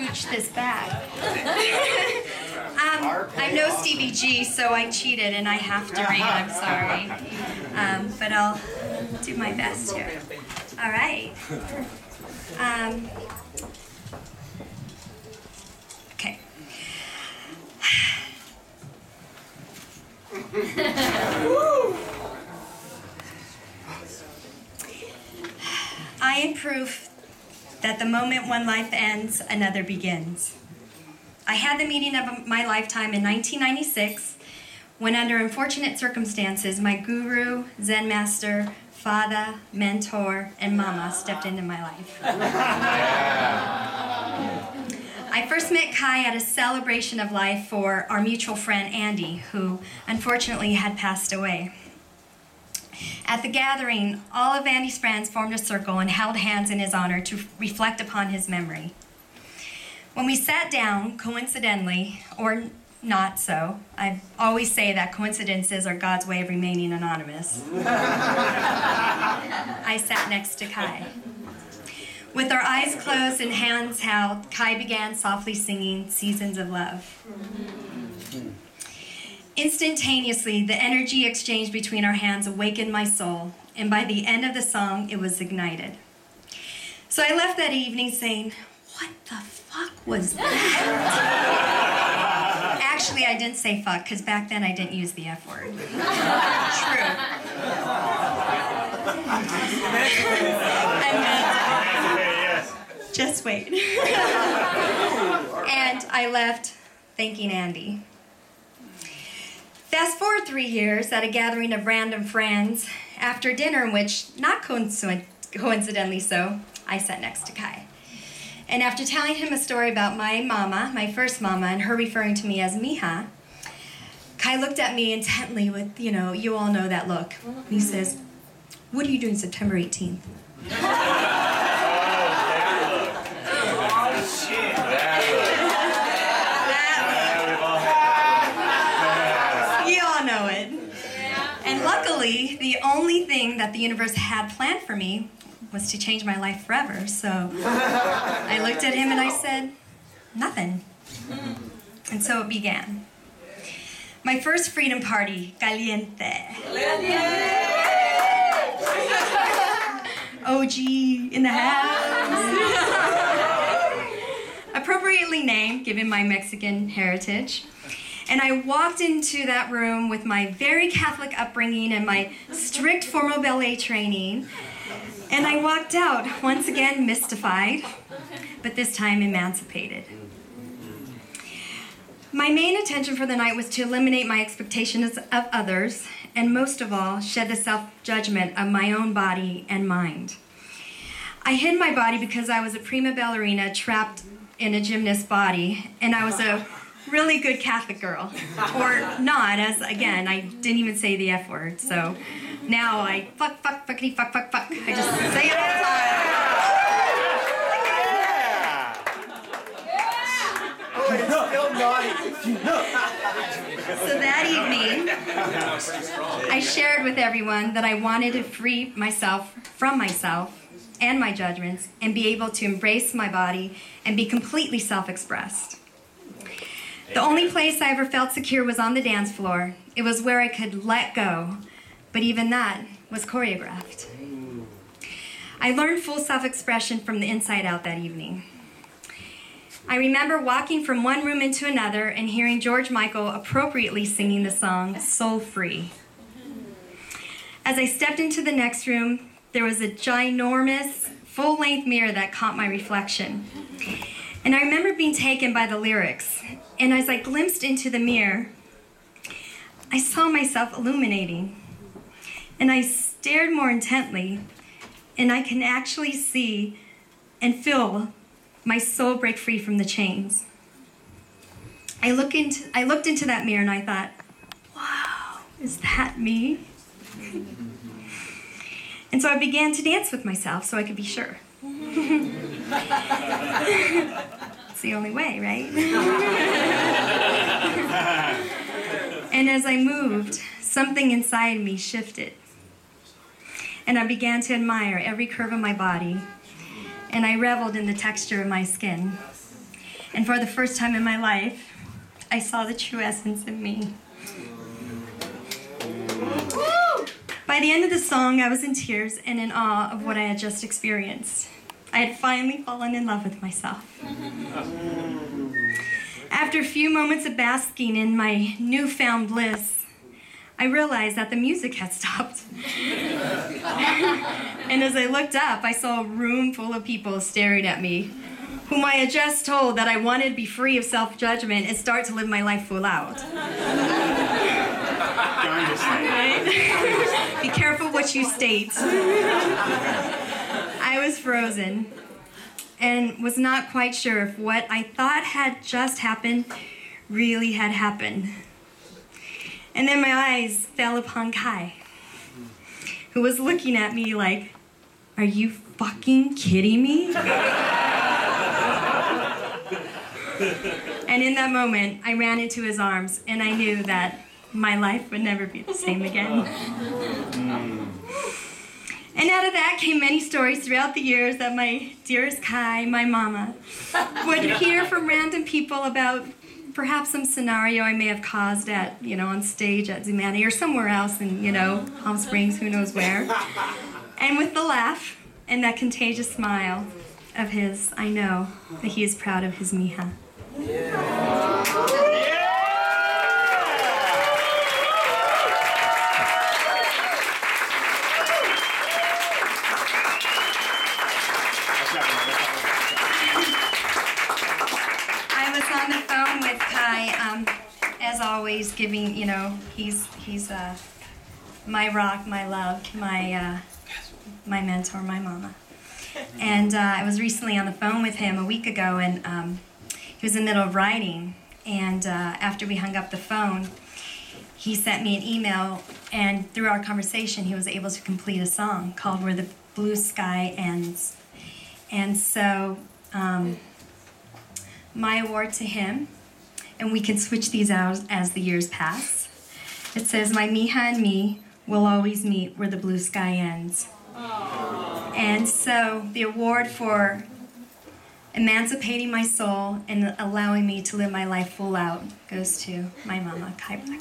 scooch this back. I'm no Stevie G, so I cheated and I have to read. I'm sorry. But I'll do my best here. All right. Okay. I am proof that the moment one life ends, another begins. I had the meeting of my lifetime in 1996 when, under unfortunate circumstances, my guru, Zen master, father, mentor, and mama stepped into my life. I first met Kai at a celebration of life for our mutual friend Andy, who unfortunately had passed away. At the gathering, all of Andy's friends formed a circle and held hands in his honor to reflect upon his memory. When we sat down, coincidentally, or not so, I always say that coincidences are God's way of remaining anonymous. I sat next to Kai. With our eyes closed and hands held, Kai began softly singing Seasons of Love. Instantaneously, the energy exchanged between our hands awakened my soul, and by the end of the song, it was ignited. So I left that evening saying, what the fuck was that? Actually, I didn't say fuck, because back then I didn't use the F word. True. Just wait. And I left thanking Andy. Fast forward 3 years at a gathering of random friends, after dinner in which, not coincidentally so, I sat next to Kai. And after telling him a story about my mama, my first mama, and her referring to me as Mija, Kai looked at me intently with, you all know that look. He says, what are you doing September 18th? And luckily, the only thing that the universe had planned for me was to change my life forever. So I looked at him and I said, nothing. And so it began. My first freedom party, Caliente. OG in the house. Appropriately named, given my Mexican heritage. And I walked into that room with my very Catholic upbringing and my strict formal ballet training. And I walked out, once again mystified, but this time emancipated. My main intention for the night was to eliminate my expectations of others, and most of all, shed the self-judgment of my own body and mind. I hid my body because I was a prima ballerina trapped in a gymnast body, and I was a really good Catholic girl, or not, as again, I didn't even say the F word, so now I fuck, fuckity, fuck. I just say it all the time. Still naughty. So that evening, I shared with everyone that I wanted to free myself from myself and my judgments and be able to embrace my body and be completely self-expressed. The only place I ever felt secure was on the dance floor. It was where I could let go, but even that was choreographed. I learned full self-expression from the inside out that evening. I remember walking from one room into another and hearing George Michael appropriately singing the song Soul Free. As I stepped into the next room, there was a ginormous, full-length mirror that caught my reflection. And I remember being taken by the lyrics. And as I glimpsed into the mirror, I saw myself illuminating. And I stared more intently, and I can actually see and feel my soul break free from the chains. I looked into that mirror and I thought, wow, is that me? And so I began to dance with myself so I could be sure. It's the only way, right? And as I moved, something inside me shifted. And I began to admire every curve of my body, and I reveled in the texture of my skin. And for the first time in my life, I saw the true essence in me. By the end of the song, I was in tears and in awe of what I had just experienced. I had finally fallen in love with myself. After a few moments of basking in my newfound bliss, I realized that the music had stopped. And as I looked up, I saw a room full of people staring at me, whom I had just told that I wanted to be free of self-judgment and start to live my life full out. Right? Be careful what you state. I was frozen and was not quite sure if what I thought had just happened really had happened. And then my eyes fell upon Kai, who was looking at me like, "Are you fucking kidding me?" And in that moment, I ran into his arms, and I knew that my life would never be the same again. And out of that came many stories throughout the years that my dearest Kai, my mama, would hear from random people about perhaps some scenario I may have caused at, on stage at Zumani or somewhere else in, Palm Springs, who knows where. And with the laugh and that contagious smile of his, I know that he is proud of his mija. I was on the phone with Kai, as always, giving, he's my rock, my love, my mentor, my mama. And I was recently on the phone with him a week ago, and he was in the middle of writing, and after we hung up the phone, he sent me an email, and through our conversation, he was able to complete a song called "Where the Blue Sky Ends." And so, my award to him, and we can switch these out as the years pass. It says, "My mija and me will always meet where the blue sky ends." Aww. And so, the award for emancipating my soul and allowing me to live my life full out goes to my mama, Kai Black.